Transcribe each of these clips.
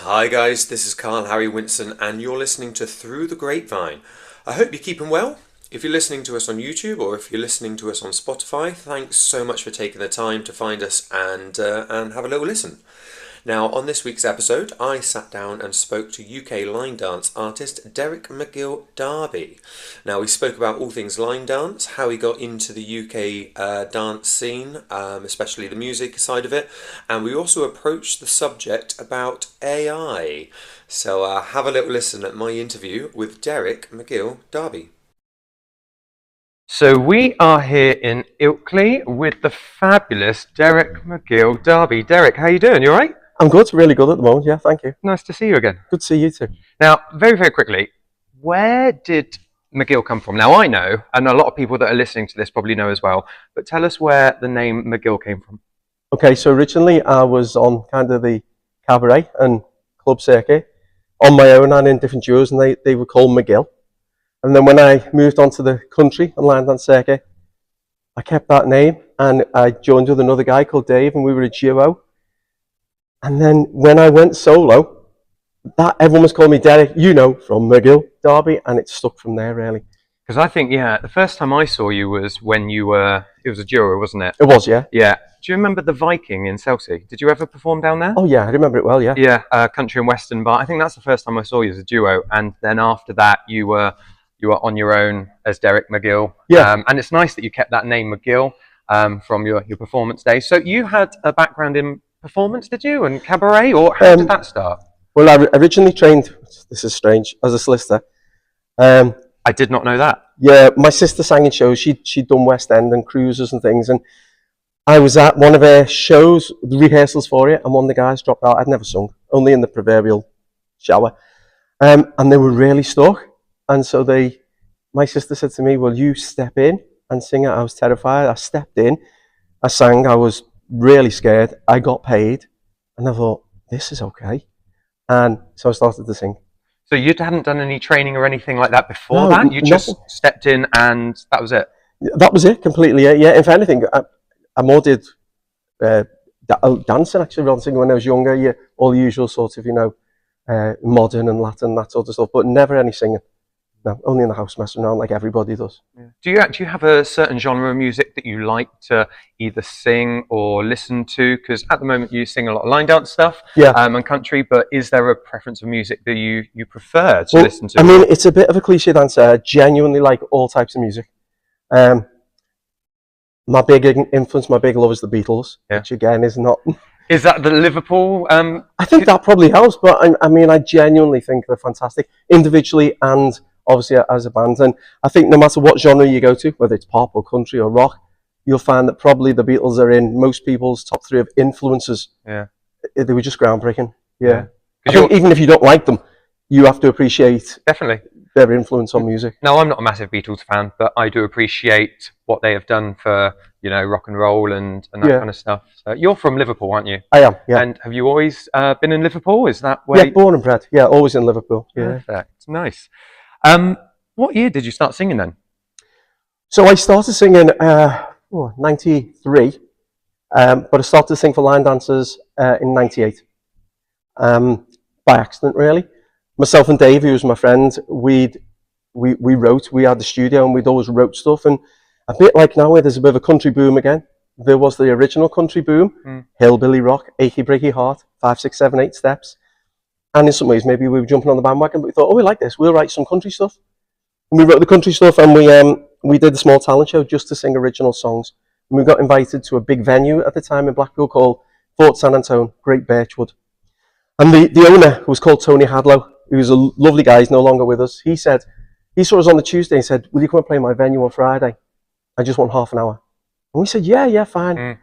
Hi guys, this is Karl Harry Winson and you're listening to Through the Grapevine. I hope you're keeping well. If you're listening to us on YouTube or if you're listening to us on Spotify, thanks so much for taking the time to find us and have a little listen. Now, on this week's episode, I sat down and spoke to UK line dance artist Magil Darby. Now, we spoke about all things line dance, how he got into the UK dance scene, especially the music side of it, and we also approached the subject about AI. So have a little listen at my interview with Magil Darby. So we are here in Ilkley with the fabulous Magil Darby. Derek, how you doing? You all right? I'm good, really good at the moment, yeah, thank you. Nice to see you again. Good to see you too. Now, very, very quickly, where did Magil come from? Now, I know, and a lot of people that are listening to this probably know as well, but tell us where the name Magil came from. Okay, so originally I was on kind of the cabaret and club circuit on my own and in different duos, and they were called Magil. And then when I moved on to the country and line dance circuit, I kept that name and I joined with another guy called Dave and we were a duo. And then when I went solo, everyone was calling me Derek, from Magil Darby, and it stuck from there really. Because I think, the first time I saw you was when you were, it was a duo, wasn't it? It was, yeah. Yeah. Do you remember the Viking in Chelsea? Did you ever perform down there? Oh yeah, I remember it well, yeah. Yeah, country and western, but I think that's the first time I saw you as a duo, and then after that you were on your own as Derek Magil. Yeah. And it's nice that you kept that name Magil from your performance days. So you had a background in performance, did you, and cabaret, or how did that start? Well, I originally trained, this is strange, as a solicitor. I did not know that. Yeah, my sister sang in shows. She'd done West End and cruises and things, and I was at one of her shows, the rehearsals for it, and one of the guys dropped out. I'd never sung, only in the proverbial shower, and they were really stuck. And so my sister said to me, "Will you step in and sing it?" I was terrified. I stepped in, I sang. I was really scared. I got paid, and I thought, this is okay. And so I started to sing. So you hadn't done any training or anything like that before No, that? You just nothing. stepped in and that was it? That was it, completely. Yeah. If anything, I more did dancing actually rather than singing when I was younger. Yeah, all the usual sort of, modern and Latin, that sort of stuff, but never any singing. No, only in the house messing around like everybody does. Yeah. Do you have a certain genre of music that you like to either sing or listen to? Because at the moment you sing a lot of line dance stuff, yeah, and country, but is there a preference of music that you prefer to listen to? I mean, it's a bit of a cliched answer. I genuinely like all types of music. My big influence, my big love is the Beatles, which again is not... Is that the Liverpool? I think that probably helps, but I genuinely think they're fantastic, individually and obviously as a band. And I think no matter what genre you go to, whether it's pop or country or rock, you'll find that probably the Beatles are in most people's top 3 of influences. Yeah. They were just groundbreaking. Yeah. I think even if you don't like them, you have to appreciate their influence on music. No, I'm not a massive Beatles fan, but I do appreciate what they have done for, rock and roll and that kind of stuff. So you're from Liverpool, aren't you? I am, yeah. And have you always been in Liverpool? Is that where? Yeah, born and bred. Yeah, always in Liverpool. Yeah. Perfect. Nice. What year did you start singing then? So I started singing 93, but I started to sing for line dancers in 98. By accident, really. Myself and Dave, who was my friend, we wrote. We had the studio and we'd always wrote stuff. And a bit like now, where there's a bit of a country boom again, there was the original country boom, hillbilly rock, achy breaky heart, 5, 6, 7, 8 steps. And in some ways, maybe we were jumping on the bandwagon, but we thought, we like this. We'll write some country stuff. And we wrote the country stuff, and we did a small talent show just to sing original songs. And we got invited to a big venue at the time in Blackpool called Fort San Antone, Great Birchwood. And the owner was called Tony Hadlow. He was a lovely guy. He's no longer with us. He saw us on the Tuesday and said, "Will you come and play my venue on Friday? I just want half an hour." And we said, yeah, fine.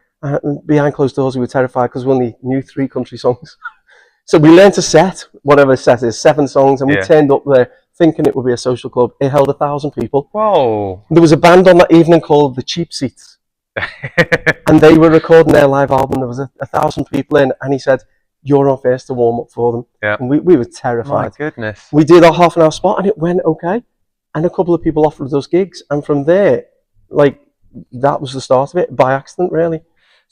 Behind closed doors, we were terrified because we only knew 3 country songs. So we learned a set, whatever the set is, 7 songs, and we turned up there thinking it would be a social club. It held 1,000 people. Whoa. There was a band on that evening called the Cheap Seats. And they were recording their live album. There was 1,000 people in, and he said, "You're on first to warm up for them." Yeah. And we were terrified. My goodness. We did a half an hour spot and it went okay. And a couple of people offered us gigs. And from there, that was the start of it, by accident, really.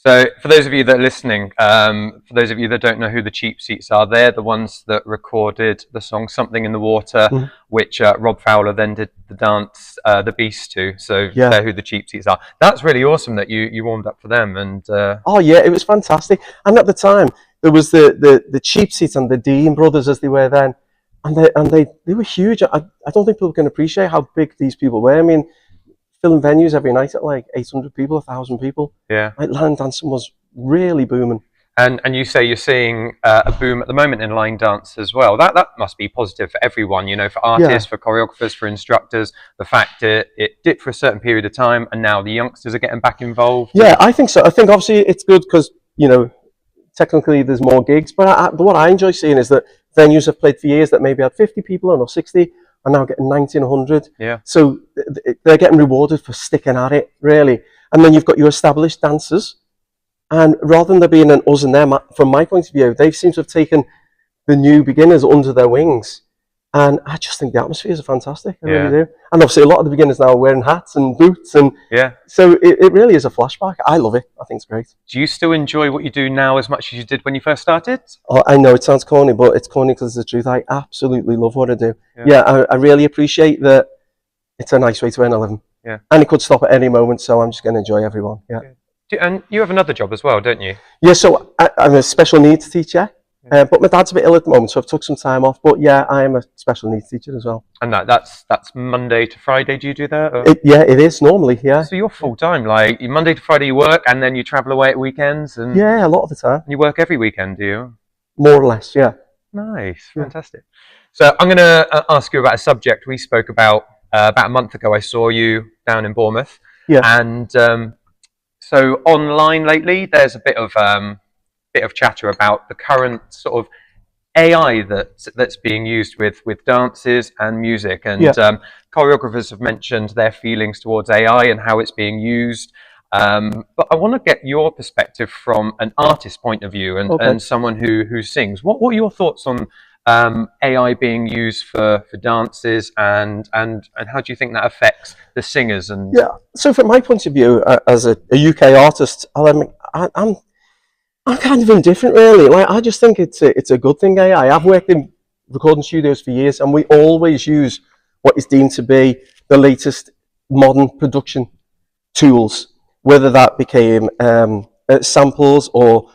So, for those of you that are listening, for those of you that don't know who the Cheap Seats are, they're the ones that recorded the song "Something in the Water," which Rob Fowler then did the dance "The Beast" to. So, they're who the Cheap Seats are. That's really awesome that you warmed up for them. And oh yeah, it was fantastic. And at the time, there was the Cheap Seats and the Dean brothers, as they were then, and they were huge. I don't think people can appreciate how big these people were. I mean, filling venues every night at like 800 people, 1,000 people. Yeah. Like line dancing was really booming. And you say you're seeing a boom at the moment in line dance as well. That must be positive for everyone, you know, for artists, for choreographers, for instructors. The fact that it dipped for a certain period of time and now the youngsters are getting back involved. Yeah, I think so. I think obviously it's good because, you know, technically there's more gigs. But what I enjoy seeing is that venues have played for years that maybe had 50 people or 60 are now getting 90 and 100. Yeah. So they're getting rewarded for sticking at it, really. And then you've got your established dancers. And rather than there being an us and them, from my point of view, they seem to have taken the new beginners under their wings. And I just think the atmospheres are fantastic. I really do. And obviously a lot of the beginners now are wearing hats and boots. And so it really is a flashback. I love it. I think it's great. Do you still enjoy what you do now as much as you did when you first started? Oh, I know it sounds corny, but it's corny because it's the truth. I absolutely love what I do. I really appreciate that it's a nice way to earn a living. Yeah. And it could stop at any moment, so I'm just going to enjoy everyone. Yeah. And you have another job as well, don't you? Yeah, so I'm a special needs teacher. But my dad's a bit ill at the moment, so I've took some time off. But yeah, I am a special needs teacher as well. And that's Monday to Friday. Do you do that? Or? It is normally. Yeah. So you're full time, like Monday to Friday you work, and then you travel away at weekends. And yeah, a lot of the time. And you work every weekend, do you? More or less, yeah. Nice, fantastic. So I'm going to ask you about a subject we spoke about a month ago. I saw you down in Bournemouth. Yeah. And so online lately, there's a bit of chatter about the current sort of AI that's being used with dances and music, and choreographers have mentioned their feelings towards AI and how it's being used. But I want to get your perspective from an artist's point of view and someone who sings. What are your thoughts on AI being used for dances, and how do you think that affects the singers? And so from my point of view, as a UK artist, I'm kind of indifferent, really. Like, I just think it's a good thing. AI. I've worked in recording studios for years, and we always use what is deemed to be the latest modern production tools, whether that became samples or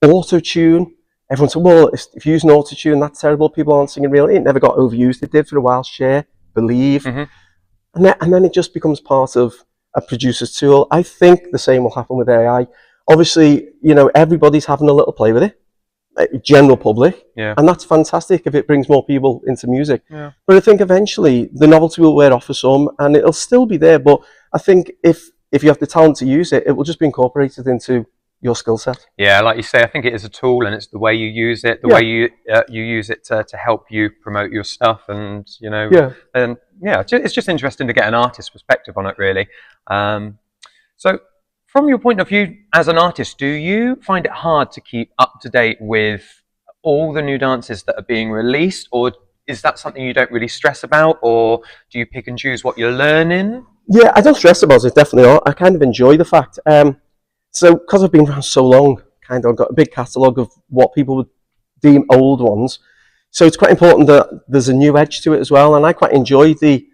auto-tune. Everyone said, well, if you use an auto-tune, that's terrible. People aren't singing real. It never got overused. It did for a while. Share, Believe. And then it just becomes part of a producer's tool. I think the same will happen with AI. Obviously, you know, everybody's having a little play with it, general public, and that's fantastic if it brings more people into music. But I think eventually the novelty will wear off for some, and it'll still be there. But I think if you have the talent to use it, it will just be incorporated into your skill set. Yeah, like you say, I think it is a tool, and it's the way you use it, the way you use it to help you promote your stuff, and you know, it's just interesting to get an artist's perspective on it, really. So. From your point of view as an artist, do you find it hard to keep up to date with all the new dances that are being released, or is that something you don't really stress about, or do you pick and choose what you're learning? Yeah, I don't stress about it, definitely. I kind of enjoy the fact. So because I've been around so long, kind of got a big catalogue of what people would deem old ones. So it's quite important that there's a new edge to it as well, and I quite enjoy the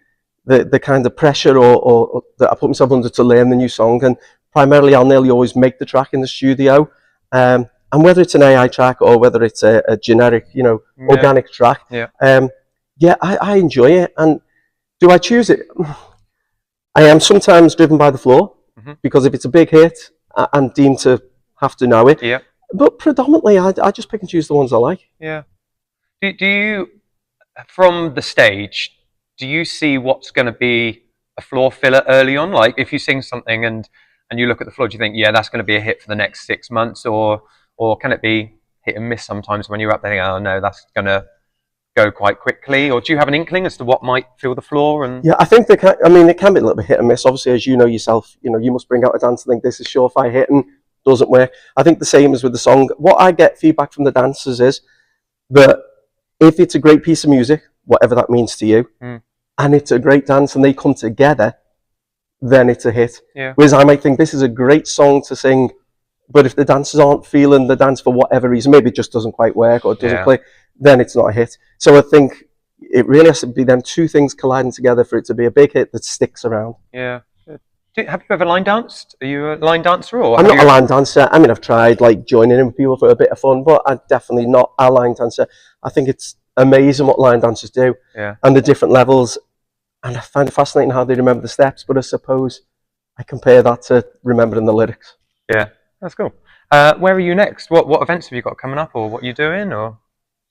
kind of pressure or that I put myself under to learn the new song. And primarily, I'll nearly always make the track in the studio, and whether it's an AI track or whether it's a generic, you know, organic track, I enjoy it. And do I choose it? I am sometimes driven by the flow, because if it's a big hit, I'm deemed to have to know it. But predominantly, I just pick and choose the ones I like. Do you, from the stage, do you see what's going to be a floor filler early on? Like if you sing something and you look at the floor, do you think, that's going to be a hit for the next 6 months, or can it be hit and miss sometimes when you're up there thinking, oh no, that's going to go quite quickly? Or do you have an inkling as to what might fill the floor? And I think it can be a little bit hit and miss. Obviously, as you know yourself, you know, you must bring out a dance and think this is surefire hit and doesn't work. I think the same as with the song. What I get feedback from the dancers is that if it's a great piece of music, whatever that means to you, and it's a great dance and they come together, then it's a hit. Whereas I might think this is a great song to sing But if the dancers aren't feeling the dance for whatever reason, maybe it just doesn't quite work or it doesn't play, then it's not a hit. So I think it really has to be them two things colliding together for it to be a big hit that sticks around. Yeah. Have you ever line danced? Are you a line dancer, or I'm not a line dancer. I mean, I've tried like joining in with people for a bit of fun, but I'm definitely not a line dancer. I think it's amazing what line dancers do, and the different levels, and I find it fascinating how they remember the steps. But I suppose I compare that to remembering the lyrics. Yeah, that's cool. Where are you next? What events have you got coming up, or what are you doing, or?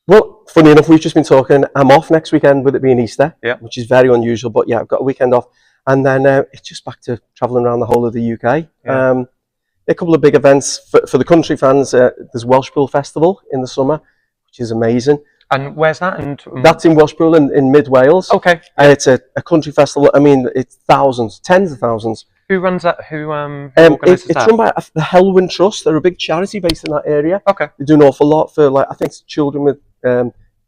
Well, funny enough, we've just been talking. I'm off next weekend with it being Easter, which is very unusual. But yeah, I've got a weekend off. And then it's just back to travelling around the whole of the UK. A couple of big events for the country fans. There's Welsh Pool Festival in the summer, which is amazing. And where's that? And that's in Welsh Pool in mid Wales. Okay. It's a country festival. I mean, it's thousands, tens of thousands. Who runs that? Who organises that? It's run by the Helwyn Trust. They're a big charity based in that area. Okay. They do an awful lot for, like, I think it's children with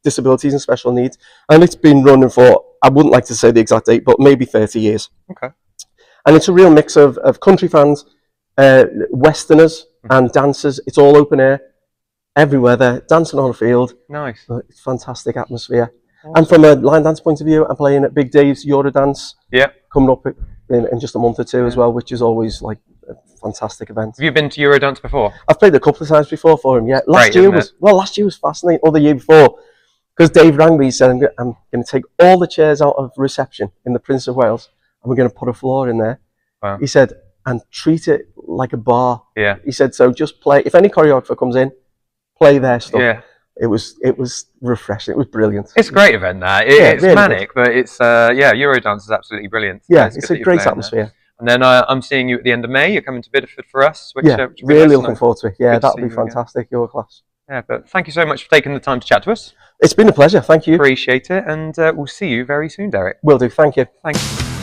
disabilities and special needs, and it's been running for, I wouldn't like to say the exact date, but maybe 30 years. Okay. And it's a real mix of country fans, Westerners, and dancers. It's all open air, everywhere there, dancing on a field. Nice. It's fantastic atmosphere. Awesome. And from a line dance point of view, I'm playing at Big Dave's Eurodance. Coming up in just a month or two as well, which is always like a fantastic event. Have you been to Eurodance before? I've played a couple of times before for him. Yeah, last year was fascinating. Or the year before. Because Dave rang me, he said, I'm going to take all the chairs out of reception in the Prince of Wales, and we're going to put a floor in there. Wow. He said, and treat it like a bar. Yeah. He said, so just play, if any choreographer comes in, play their stuff. Yeah. It was refreshing. It was brilliant. It's a great event, that. It's really manic, but it's, Eurodance is absolutely brilliant. Yeah, it's a great atmosphere. And then I'm seeing you at the end of May. You're coming to Bideford for us. Which, which really looking forward to it. Yeah, that'll be fantastic. Your class. Yeah, but thank you so much for taking the time to chat to us. It's been a pleasure. Thank you. Appreciate it. And we'll see you very soon, Derek. Will do. Thank you. Thanks.